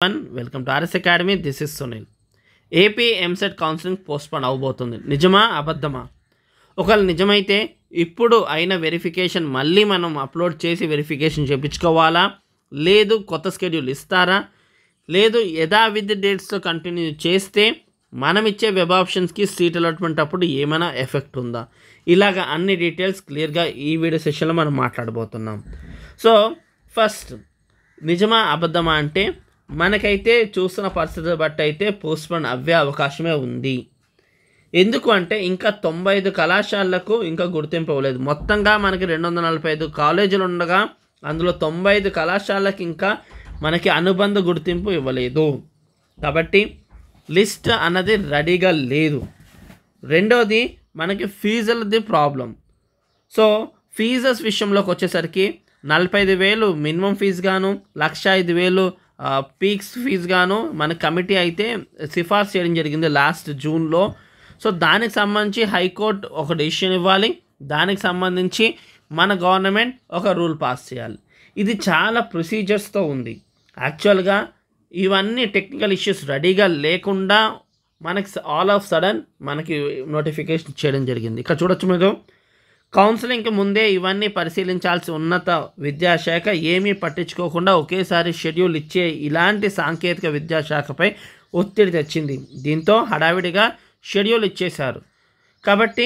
Welcome to RS academy. This is Sunil. AP EAMCET counselling postpone అవబోతుంది. నిజమా అబద్ధమా? ఒకవేళ నిజమైతే ఇప్పుడు అయిన వెరిఫికేషన్ మళ్ళీ మనం అప్లోడ్ చేసి వెరిఫికేషన్ చేయించుకోవాలా, లేదు కొత్త స్కెడ్యూల్ ఇస్తారా, లేదు యథావిధి డేట్స్తో కంటిన్యూ చేస్తే మనం ఇచ్చే వెబ్ ఆప్షన్స్కి సీట్ అలాట్మెంట్ అప్పుడు ఏమైనా ఎఫెక్ట్ ఉందా, ఇలాగ అన్ని డీటెయిల్స్ క్లియర్గా ఈ వీడియో సెషన్లో మనం మాట్లాడబోతున్నాం. సో ఫస్ట్ నిజమా అబద్ధమా అంటే మనకైతే చూస్తున్న పరిస్థితులు బట్టి అయితే పోస్ట్పోన్ అవ్వే అవకాశమే ఉంది. ఎందుకు అంటే ఇంకా 95 కళాశాలలకు ఇంకా గుర్తింపు ఇవ్వలేదు. మొత్తంగా మనకి 245 కాలేజీలు ఉండగా అందులో 95 కళాశాలకు ఇంకా మనకి అనుబంధ గుర్తింపు ఇవ్వలేదు. కాబట్టి లిస్ట్ అన్నది రెడీగా లేదు. రెండోది మనకి ఫీజులది ప్రాబ్లం. సో ఫీజెస్ విషయంలోకి వచ్చేసరికి 45,000 మినిమం ఫీజు గాను, 105,000 పీక్స్ ఫీజు గాను మన కమిటీ అయితే సిఫార్సు చేయడం జరిగింది లాస్ట్ జూన్లో. సో దానికి సంబంధించి హైకోర్టు ఒక డెసిషన్ ఇవ్వాలి, దానికి సంబంధించి మన గవర్నమెంట్ ఒక రూల్ పాస్ చేయాలి. ఇది చాలా ప్రొసీజర్స్తో ఉంది. యాక్చువల్గా ఇవన్నీ టెక్నికల్ ఇష్యూస్ రెడీగా లేకుండా మనకి ఆల్ ఆఫ్ సడన్ మనకి నోటిఫికేషన్ చేయడం జరిగింది. ఇక్కడ చూడొచ్చు మీరు, కౌన్సిలింగ్కి ముందే ఇవన్నీ పరిశీలించాల్సి ఉన్నత విద్యాశాఖ ఏమీ పట్టించుకోకుండా ఒకేసారి షెడ్యూల్ ఇచ్చే ఇలాంటి సాంకేతిక విద్యాశాఖపై ఒత్తిడి తెచ్చింది. దీంతో హడావిడిగా షెడ్యూల్ ఇచ్చేశారు. కాబట్టి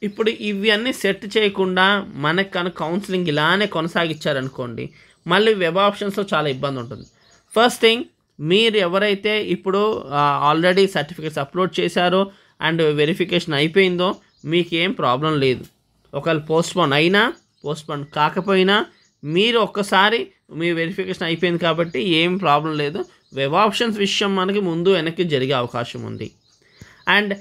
ఇప్పుడు ఇవన్నీ సెట్ చేయకుండా మనకు కనుక కౌన్సిలింగ్ ఇలానే కొనసాగించారనుకోండి, మళ్ళీ వెబ్ ఆప్షన్స్లో చాలా ఇబ్బంది ఉంటుంది. ఫస్ట్ థింగ్, మీరు ఎవరైతే ఇప్పుడు ఆల్రెడీ సర్టిఫికేట్స్ అప్లోడ్ చేశారో అండ్ వెరిఫికేషన్ అయిపోయిందో మీకు ఏం ప్రాబ్లం లేదు. ఒకవేళ పోస్ట్పోన్ అయినా పోస్ట్పోన్ కాకపోయినా మీరు ఒక్కసారి మీ వెరిఫికేషన్ అయిపోయింది కాబట్టి ఏం ప్రాబ్లం లేదు. వెబ్ ఆప్షన్స్ విషయం మనకి ముందు వెనక్కి జరిగే అవకాశం ఉంది. అండ్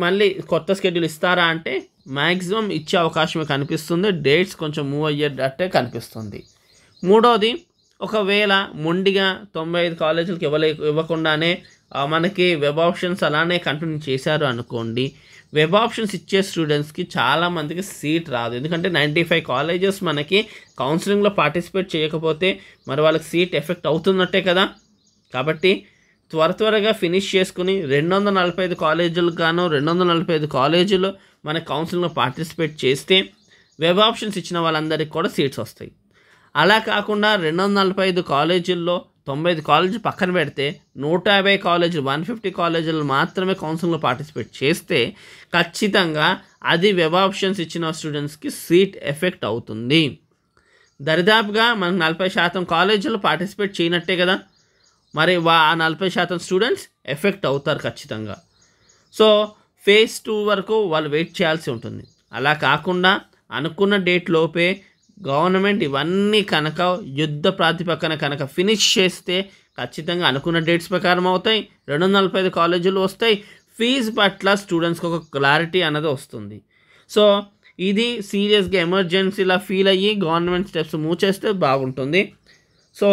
మళ్ళీ కొత్త స్కెడ్యూల్ ఇస్తారా అంటే మ్యాక్సిమం ఇచ్చే అవకాశమే కనిపిస్తుంది. డేట్స్ కొంచెం మూవ్ అయ్యేటట్టే కనిపిస్తుంది. మూడోది, ఒకవేళ మొండిగా 95 కాలేజీలకు ఇవ్వకుండానే మనకి వెబ్ ఆప్షన్స్ అలానే కంటిన్యూ చేశారు అనుకోండి, వెబ్ ఆప్షన్స్ ఇచ్చే స్టూడెంట్స్కి చాలామందికి సీట్ రాదు. ఎందుకంటే 95 కాలేజెస్ మనకి కౌన్సిలింగ్లో పార్టిసిపేట్ చేయకపోతే మరి వాళ్ళకి సీట్ ఎఫెక్ట్ అవుతున్నట్టే కదా. కాబట్టి త్వరగా ఫినిష్ చేసుకుని 245 కాలేజీలకు గాను 245 కాలేజీలు మన కౌన్సిలింగ్లో పార్టిసిపేట్ చేస్తే వెబ్ ఆప్షన్స్ ఇచ్చిన వాళ్ళందరికీ కూడా సీట్స్ వస్తాయి. అలా కాకుండా 245 కాలేజీల్లో 95 కాలేజీలు పక్కన పెడితే 150 కాలేజీలు 150 కాలేజీలు మాత్రమే కౌన్సిలింగ్లో పార్టిసిపేట్ చేస్తే ఖచ్చితంగా అది వెబ్ ఆప్షన్స్ ఇచ్చిన స్టూడెంట్స్కి సీట్ ఎఫెక్ట్ అవుతుంది. దరిదాపుగా మనకు 40% కాలేజీలు పార్టిసిపేట్ చేయనట్టే కదా. మరి ఆ 40% స్టూడెంట్స్ ఎఫెక్ట్ అవుతారు ఖచ్చితంగా. సో ఫేజ్ 2 వరకు వాళ్ళు వెయిట్ చేయాల్సి ఉంటుంది. అలా కాకుండా అనుకున్న డేట్ లోపే గవర్నమెంట్ ఇవన్నీ కనుక యుద్ధ ప్రాతిపక్కన కనుక ఫినిష్ చేస్తే ఖచ్చితంగా అనుకున్న డేట్స్ ప్రకారం అవుతాయి, 245 కాలేజీలు వస్తాయి, ఫీజు పట్ల స్టూడెంట్స్కి ఒక క్లారిటీ అన్నది వస్తుంది. సో ఇది సీరియస్గా ఎమర్జెన్సీలా ఫీల్ అయ్యి గవర్నమెంట్ స్టెప్స్ మూవ్ చేస్తే బాగుంటుంది. సో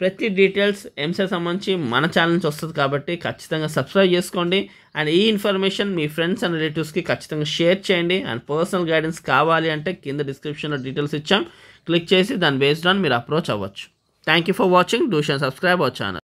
ప్రతి డీటెయిల్స్ ఎంసెట్ సంబంధించి మన ఛానల్ నుంచి వస్తుంది కాబట్టి ఖచ్చితంగా సబ్స్క్రైబ్ చేసుకోండి. అండ్ ఈ ఇన్ఫర్మేషన్ మీ ఫ్రెండ్స్ అండ్ రిలేటివ్స్కి ఖచ్చితంగా షేర్ చేయండి. అండ్ పర్సనల్ గైడెన్స్ కావాలి అంటే కింద డిస్క్రిప్షన్లో డీటెయిల్స్ ఇచ్చాం, క్లిక్ చేసి దాని బేస్డ్ ఆన్ మీరు అప్రోచ్ అవ్వచ్చు. Thank you for watching. Do share subscribe our channel.